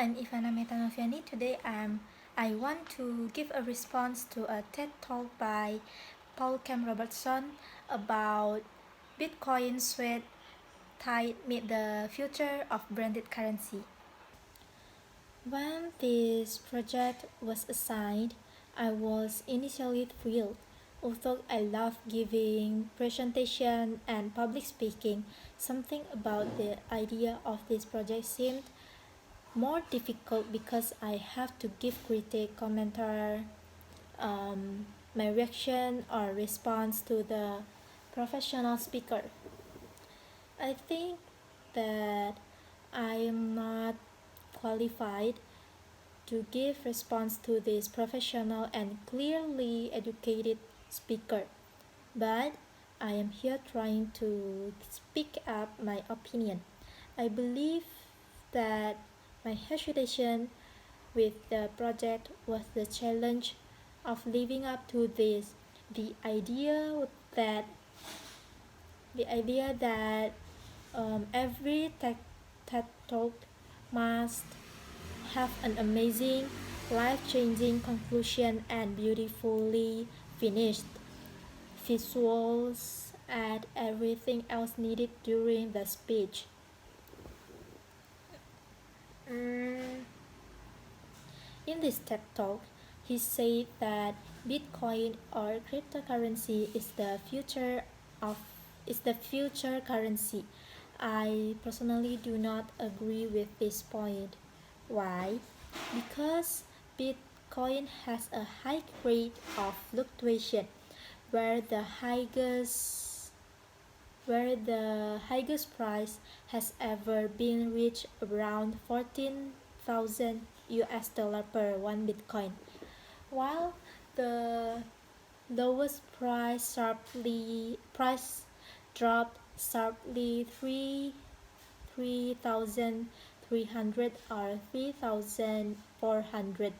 I'm Ivana Metta Noviany. Today I want to give a response to a TED Talk by Paul Cam Robertson about Bitcoin sweat tide meet the future of branded currency. When this project was assigned, I was initially thrilled. Although I love giving presentation and public speaking, something about the idea of this project seemed more difficult because I have to give critique, commentary, my reaction or response to the professional speaker. I think that I am not qualified to give response to this professional and clearly educated speaker, but I am here trying to speak up my opinion. I believe that my hesitation with the project was the challenge of living up to this. The idea that the idea that every TED Talk must have an amazing, life-changing conclusion and beautifully finished visuals and everything else needed during the speech. Mm, In this TED Talk, he said that Bitcoin or cryptocurrency of is the future currency. I personally do not agree with this point. Why? Because Bitcoin has a high rate of fluctuation where the highest price has ever been reached around 14,000 US dollar per one Bitcoin, while the lowest price dropped sharply 3,300 or 3,400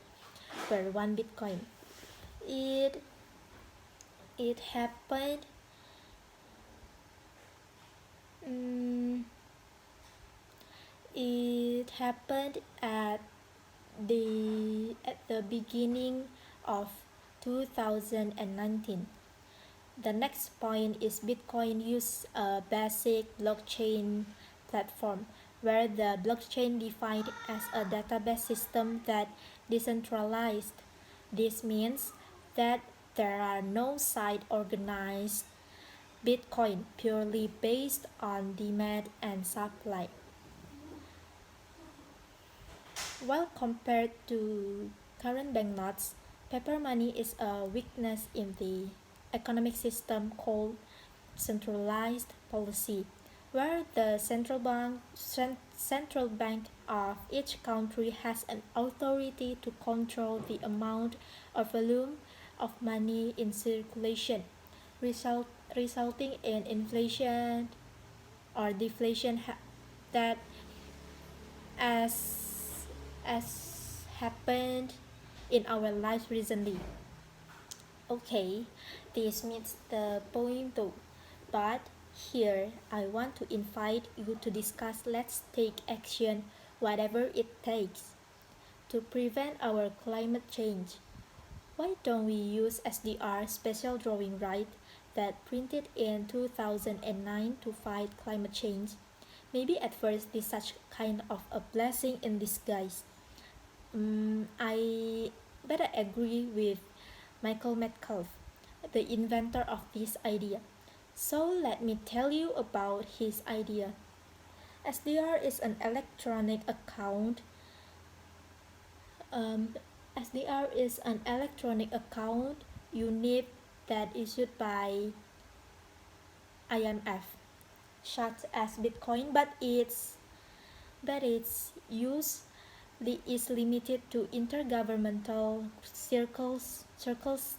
per one Bitcoin. It it happened mm, it happened at the beginning of 2019. The next point is Bitcoin use a basic blockchain platform where the blockchain defined as a database system that decentralized. This means that there are no site organized Bitcoin purely based on demand and supply. While compared to current banknotes, paper money is a weakness in the economic system called centralized policy, where the central bank of each country has an authority to control the amount or volume of money in circulation, result, resulting in inflation or deflation that as happened in our lives recently. Okay, this meets the point though. But here I want to invite you to discuss let's take action whatever it takes to prevent our climate change. Why don't we use SDR special drawing right that printed in 2009 to fight climate change? Maybe at first this such kind of a blessing in disguise. I better agree with Michael Metcalf, the inventor of this idea. So let me tell you about his idea. SDR is an electronic account. Um, SDR is an electronic account unit that issued by IMF, such as Bitcoin, but its use is limited to intergovernmental circles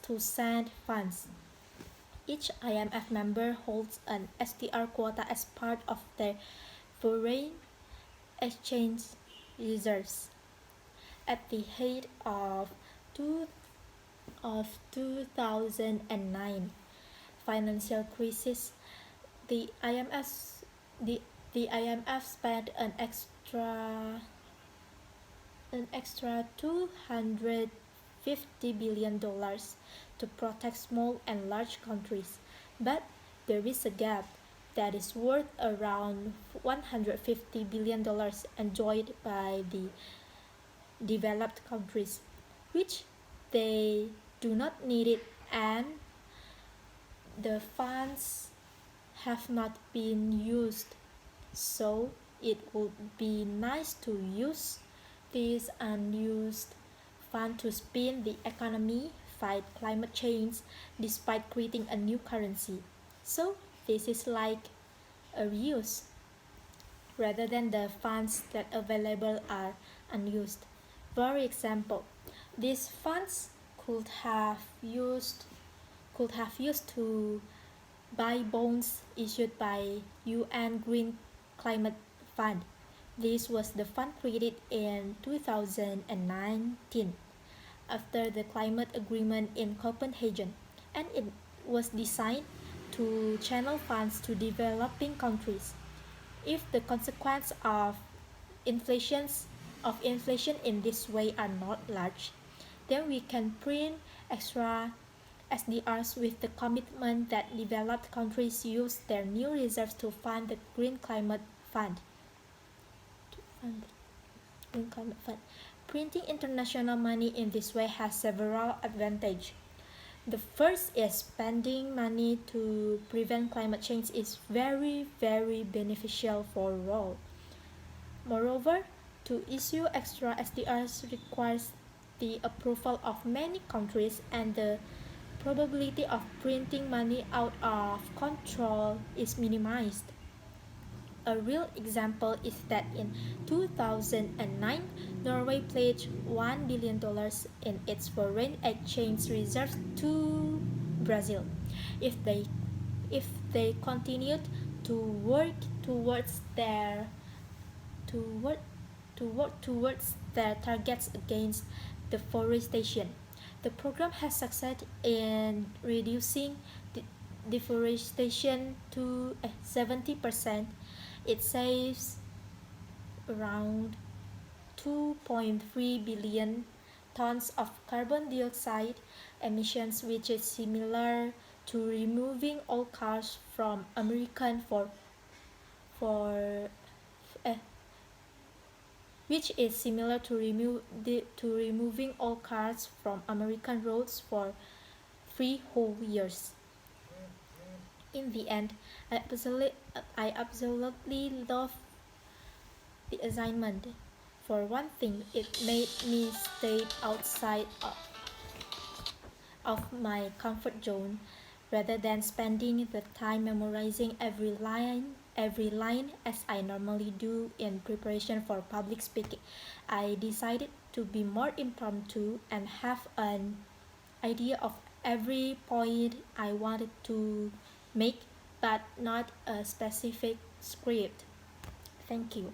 to send funds. Each IMF member holds an SDR quota as part of their foreign exchange reserves. At the height two, of 2009 financial crisis, the IMF the, the IMF spent an extra an extra $250 billion to protect small and large countries. But there is a gap that is worth around $150 billion enjoyed by the developed countries, which they do not need it, and the funds have not been used. So it would be nice to use this unused fund to spin the economy, fight climate change, despite creating a new currency. So this is like a reuse rather than the funds that available are unused. For example, these funds could have used to buy bonds issued by UN Green Climate Fund. This was the fund created in 2019 after the climate agreement in Copenhagen, and it was designed to channel funds to developing countries. If the consequences inflations of inflation in this way are not large, then we can print extra SDRs with the commitment that developed countries use their new reserves to fund the Green Climate Fund. To fund the Green Climate Fund. Printing international money in this way has several advantages. The first is spending money to prevent climate change is very, very beneficial for all. Moreover, to issue extra SDRs requires the approval of many countries, and the probability of printing money out of control is minimized. A real example is that in 2009, Norway pledged $1 billion in its foreign exchange reserves to Brazil. If they if they continued to work towards their to work towards their targets against deforestation. The program has succeeded in reducing deforestation to 70%. It saves around 2.3 billion tons of carbon dioxide emissions, which is similar to removing all cars from American for uh, which is similar to removing all cars from American roads for 3 whole years. In the end, I absolutely love the assignment. For one thing, it made me stay outside of my comfort zone rather than spending the time memorizing every line as I normally do in preparation for public speaking. I decided to be more impromptu and have an idea of every point I wanted to make, but not a specific script. Thank you.